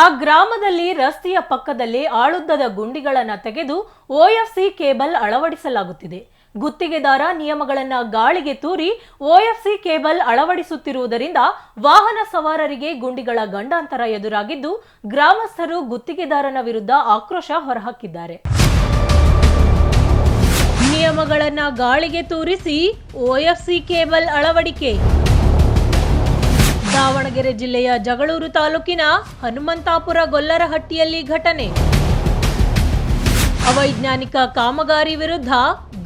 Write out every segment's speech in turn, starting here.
ಆ ಗ್ರಾಮದಲ್ಲಿ ರಸ್ತೆಯ ಪಕ್ಕದಲ್ಲೇ ಆಳುದ್ದದ ಗುಂಡಿಗಳನ್ನು ತೆಗೆದು ಓಎಫ್ಸಿ ಕೇಬಲ್ ಅಳವಡಿಸಲಾಗುತ್ತಿದೆ. ಗುತ್ತಿಗೆದಾರ ನಿಯಮಗಳನ್ನು ಗಾಳಿಗೆ ತೂರಿ ಓಎಫ್ಸಿ ಕೇಬಲ್ ಅಳವಡಿಸುತ್ತಿರುವುದರಿಂದ ವಾಹನ ಸವಾರರಿಗೆ ಗುಂಡಿಗಳ ಗಂಡಾಂತರ ಎದುರಾಗಿದ್ದು, ಗ್ರಾಮಸ್ಥರು ಗುತ್ತಿಗೆದಾರನ ವಿರುದ್ಧ ಆಕ್ರೋಶ ಹೊರಹಾಕಿದ್ದಾರೆ. ನಿಯಮಗಳನ್ನು ಗಾಳಿಗೆ ತೂರಿಸಿ ಓಎಫ್ಸಿ ಕೇಬಲ್ ಅಳವಡಿಕೆ. ದಾವಣಗೆರೆ ಜಿಲ್ಲೆಯ ಜಗಳೂರು ತಾಲೂಕಿನ ಹನುಮಂತಾಪುರ ಗೊಲ್ಲರಹಟ್ಟಿಯಲ್ಲಿ ಘಟನೆ. ಅವೈಜ್ಞಾನಿಕ ಕಾಮಗಾರಿ ವಿರುದ್ಧ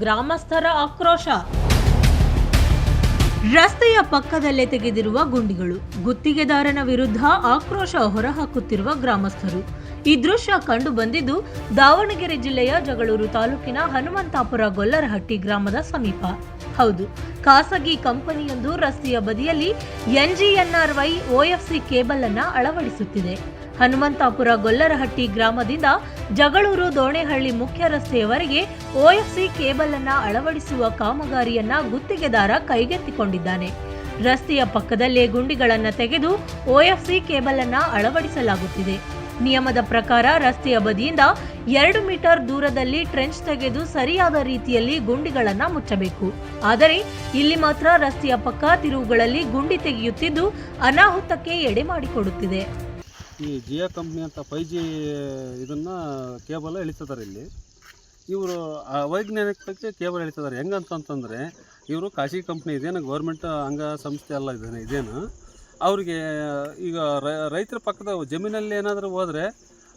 ಗ್ರಾಮಸ್ಥರ ಆಕ್ರೋಶ. ರಸ್ತೆಯ ಪಕ್ಕದಲ್ಲೇ ತೆಗೆದಿರುವ ಗುಂಡಿಗಳು, ಗುತ್ತಿಗೆದಾರನ ವಿರುದ್ಧ ಆಕ್ರೋಶ ಹೊರಹಾಕುತ್ತಿರುವ ಗ್ರಾಮಸ್ಥರು. ಈ ದೃಶ್ಯ ಕಂಡು ಬಂದಿದ್ದು ದಾವಣಗೆರೆ ಜಿಲ್ಲೆಯ ಜಗಳೂರು ತಾಲೂಕಿನ ಹನುಮಂತಾಪುರ ಗೊಲ್ಲರಹಟ್ಟಿ ಗ್ರಾಮದ ಸಮೀಪ. ಹೌದು, ಖಾಸಗಿ ಕಂಪನಿಯೊಂದು ರಸ್ತೆಯ ಬದಿಯಲ್ಲಿ NGNRY OFC ಕೇಬಲ್ ಅನ್ನ ಅಳವಡಿಸುತ್ತಿದೆ. ಹನುಮಂತಾಪುರ ಗೊಲ್ಲರಹಟ್ಟಿ ಗ್ರಾಮದಿಂದ ಜಗಳೂರು ದೋಣೆಹಳ್ಳಿ ಮುಖ್ಯ ರಸ್ತೆಯವರೆಗೆ OFC ಕೇಬಲ್ ಅನ್ನ ಅಳವಡಿಸುವ ಕಾಮಗಾರಿಯನ್ನ ಗುತ್ತಿಗೆದಾರ ಕೈಗೆತ್ತಿಕೊಂಡಿದ್ದಾನೆ. ರಸ್ತೆಯ ಪಕ್ಕದಲ್ಲೇ ಗುಂಡಿಗಳನ್ನು ತೆಗೆದು OFC ಕೇಬಲ್ ಅನ್ನ ಅಳವಡಿಸಲಾಗುತ್ತಿದೆ. ನಿಯಮದ ಪ್ರಕಾರ ರಸ್ತೆಯ ಬದಿಯಿಂದ 2 ಮೀಟರ್ ದೂರದಲ್ಲಿ ಟ್ರೆಂಚ್ ತೆಗೆದು ಸರಿಯಾದ ರೀತಿಯಲ್ಲಿ ಗುಂಡಿಗಳನ್ನು ಮುಚ್ಚಬೇಕು. ಆದರೆ ಇಲ್ಲಿ ಮಾತ್ರ ರಸ್ತೆಯ ಪಕ್ಕ ತಿರುವುಗಳಲ್ಲಿ ಗುಂಡಿ ತೆಗೆಯುತ್ತಿದ್ದು ಅನಾಹುತಕ್ಕೆ ಎಡೆ ಮಾಡಿಕೊಡುತ್ತಿದೆ. ಈ ಜಿಯೋ ಕಂಪ್ನಿ ಅಂತ 5G ಇದನ್ನ ಕೇಬಲ್ ಎಳಿತಿದ್ದಾರೆ. ಇಲ್ಲಿ ಇವರು ಅವೈಜ್ಞಾನಿಕಕ್ಕೆ ಕೇಬಲ್ ಎಳಿತಿದ್ದಾರೆ. ಹೆಂಗಂತಂದರೆ ಇವರು ಖಾಸಗಿ ಕಂಪ್ನಿ, ಇದೇನು ಗೌರ್ಮೆಂಟ್ ಅಂಗ ಸಂಸ್ಥೆ ಅಲ್ಲ, ಇದೇನು ಅವರಿಗೆ ಈಗ ರೈತರ ಪಕ್ಕದ ಜಮೀನಲ್ಲಿ ಏನಾದರೂ ಹೋದರೆ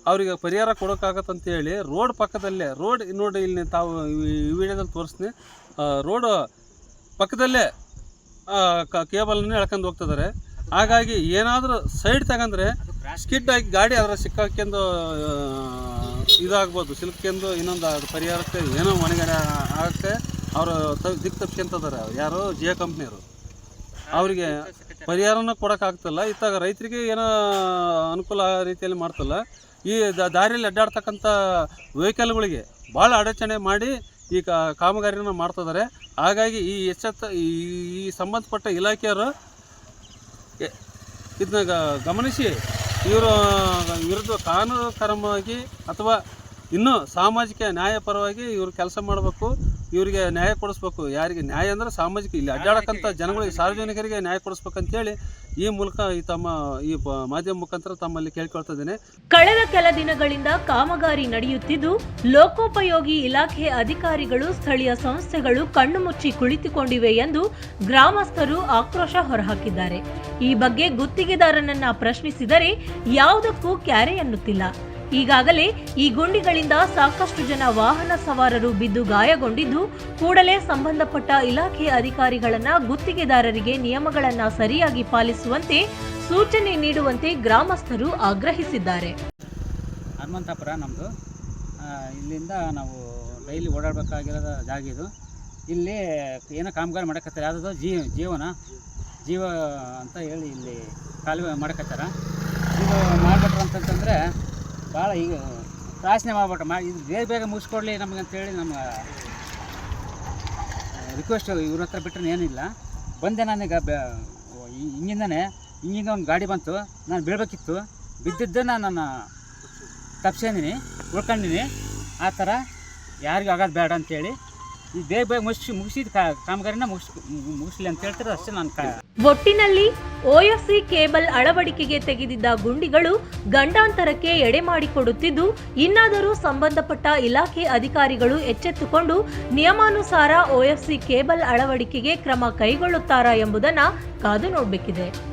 ಅವರಿಗೆ ಪರಿಹಾರ ಕೊಡೋಕ್ಕಾಗತ್ತಂತೇಳಿ ರೋಡ್ ಪಕ್ಕದಲ್ಲೇ, ರೋಡ್ ನೋಡಿ ಇಲ್ಲಿ ತಾವು ಈ ವಿಡಿಯೋದಲ್ಲಿ ತೋರಿಸ್ತೀನಿ, ರೋಡ್ ಪಕ್ಕದಲ್ಲೇ ಕೇಬಲನ್ನು ಎಳ್ಕೊಂಡು ಹೋಗ್ತಿದ್ದಾರೆ. ಹಾಗಾಗಿ ಏನಾದರೂ ಸೈಡ್ ತಗೊಂಡ್ರೆ ಸ್ಕಿಡ್ ಆಗಿ ಗಾಡಿ ಅದರ ಸಿಕ್ಕಾಕೊಂಡು ಇದಾಗ್ಬೋದು, ಸಿಲ್ಕೆಂದು ಇನ್ನೊಂದು ಅದು ಪರಿಹಾರಕ್ಕೆ ಏನೋ ಹೊಣೆಗಾರ ಆಗೋಕ್ಕೆ ಅವರು ದಿಕ್ಕು ತಪ್ಪಿಸ್ಕೊಂತಿದ್ದಾರೆ. ಯಾರು ಜಿಯೋ ಕಂಪ್ನಿಯವರು ಅವರಿಗೆ ಪರಿಹಾರನೂ ಕೊಡೋಕ್ಕಾಗ್ತಿಲ್ಲ. ಇತ್ತಾಗ ರೈತರಿಗೆ ಏನೋ ಅನುಕೂಲ ರೀತಿಯಲ್ಲಿ ಮಾಡ್ತಿಲ್ಲ. ಈ ದಾರಿಯಲ್ಲಿ ಅಡ್ಡಾಡ್ತಕ್ಕಂಥ ವೆಹಿಕಲ್ಗಳಿಗೆ ಭಾಳ ಅಡಚಣೆ ಮಾಡಿ ಈ ಕಾಮಗಾರಿನ ಮಾಡ್ತಿದ್ದಾರೆ. ಹಾಗಾಗಿ ಈ ಸಂಬಂಧಪಟ್ಟ ಇಲಾಖೆಯವರು ಇದನ್ನ ಗಮನಿಸಿ ಇವರು ವಿರುದ್ಧ ಕಾನೂನು ಕ್ರಮವಾಗಿ ಅಥವಾ ಇನ್ನೂ ಸಾಮಾಜಿಕ ನ್ಯಾಯಪರವಾಗಿ ಇವರು ಕೆಲಸ ಮಾಡಬೇಕು. ಇವರಿಗೆ ನ್ಯಾಯ ಕೊಡಿಸ್ಬೇಕು. ಯಾರಿಗೆ ನ್ಯಾಯ ಅಂದರೆ ಸಾಮಾಜಿಕ, ಇಲ್ಲಿ ಅಡ್ಡಾಡಕ್ಕಂಥ ಜನಗಳಿಗೆ, ಸಾರ್ವಜನಿಕರಿಗೆ ನ್ಯಾಯ ಕೊಡಿಸ್ಬೇಕಂತೇಳಿ ಈ ಮೂಲಕ ಈ ಮಾಧ್ಯಮ ಮುಖಾಂತರ ತಮ್ಮಲ್ಲಿ ಕೇಳ್ಕೊಳ್ತಾ ಇದ್ದೇನೆ. ಕಳೆದ ಕೆಲ ದಿನಗಳಿಂದ ಕಾಮಗಾರಿ ನಡೆಯುತ್ತಿದ್ದು ಲೋಕೋಪಯೋಗಿ ಇಲಾಖೆ ಅಧಿಕಾರಿಗಳು, ಸ್ಥಳೀಯ ಸಂಸ್ಥೆಗಳು ಕಣ್ಣು ಮುಚ್ಚಿ ಕುಳಿತುಕೊಂಡಿವೆ ಎಂದು ಗ್ರಾಮಸ್ಥರು ಆಕ್ರೋಶ ಹೊರಹಾಕಿದ್ದಾರೆ. ಈ ಬಗ್ಗೆ ಗುತ್ತಿಗೆದಾರನನ್ನ ಪ್ರಶ್ನಿಸಿದರೆ ಯಾವುದಕ್ಕೂ ಕ್ಯಾರೆ ಎನ್ನುತ್ತಿಲ್ಲ. ಈಗಾಗಲೇ ಈ ಗುಂಡಿಗಳಿಂದ ಸಾಕಷ್ಟು ಜನ ವಾಹನ ಸವಾರರು ಬಿದ್ದು ಗಾಯಗೊಂಡಿದ್ದು, ಕೂಡಲೇ ಸಂಬಂಧಪಟ್ಟ ಇಲಾಖೆ ಅಧಿಕಾರಿಗಳನ್ನ ಗುತ್ತಿಗೆದಾರರಿಗೆ ನಿಯಮಗಳನ್ನ ಸರಿಯಾಗಿ ಪಾಲಿಸುವಂತೆ ಸೂಚನೆ ನೀಡುವಂತೆ ಗ್ರಾಮಸ್ಥರು ಆಗ್ರಹಿಸಿದ್ದಾರೆ. ಹನುಮಂತಾಪುರ ನಮ್ಮದು, ಇಲ್ಲಿಂದ ನಾವು ಡೈಲಿ ಓಡಾಡಬೇಕಾಗಿರೋ ಜಾಗ ಇದು. ಇಲ್ಲಿ ಏನೋ ಕಾಮಗಾರಿ ಮಾಡಕತ್ತಾರೆ, ಯಾವುದೋ ಜೀವ ಅಂತ ಹೇಳಿ ಇಲ್ಲಿ ಕಾಲುವೆ ಮಾಡಕತ್ತಾರ. ಇದು ಮಾಡ್ಬಿಟ್ರು ಅಂತಂತಂದರೆ ಭಾಳ ಈಗ ತ್ರಾಸನೆ ಮಾಡ್ಬಿಟ್ರೆ ಇದು ಬೇಗ ಮುಗಿಸ್ಕೊಡ್ಲಿ ನಮಗೆ ಅಂತೇಳಿ ನಮ್ಮ ರಿಕ್ವೆಸ್ಟ್. ಇವ್ರ ಹತ್ರ ಬಿಟ್ಟರೆ ಏನಿಲ್ಲ. ಬಂದೆ ನಾನೀಗ ಹಿಂಗಿಂದ ಒಂದು ಗಾಡಿ ಬಂತು, ನಾನು ಬೀಳ್ಬೇಕಿತ್ತು, ಬಿದ್ದಿದ್ದನ್ನು ನಾನು ತಪ್ಪಿಸಿದ್ದೀನಿ, ಉಳ್ಕೊಂಡಿನಿ. ಆ ಥರ ಯಾರಿಗೂ ಆಗೋದು ಬೇಡ ಅಂತೇಳಿ ಈ ಬೇಗ ಮುಗಿಸಿದ ಕಾಮಗಾರಿನ ಮುಗಿಸ್ಲಿ ಅಂತ ಹೇಳ್ತಾರೆ ಅಷ್ಟೇ. ನಾನು ಒಟ್ಟಿನಲ್ಲಿ OFC ಕೇಬಲ್ ಅಳವಡಿಕೆಗೆ ತೆಗೆದಿದ್ದ ಗುಂಡಿಗಳು ಗಂಡಾಂತರಕ್ಕೆ ಎಡೆ ಮಾಡಿಕೊಡುತ್ತಿದ್ದು, ಇನ್ನಾದರೂ ಸಂಬಂಧಪಟ್ಟ ಇಲಾಖೆ ಅಧಿಕಾರಿಗಳು ಎಚ್ಚೆತ್ತುಕೊಂಡು ನಿಯಮಾನುಸಾರ OFC ಕೇಬಲ್ ಅಳವಡಿಕೆಗೆ ಕ್ರಮ ಕೈಗೊಳ್ಳುತ್ತಾರಾ ಎಂಬುದನ್ನು ಕಾದು ನೋಡಬೇಕಿದೆ.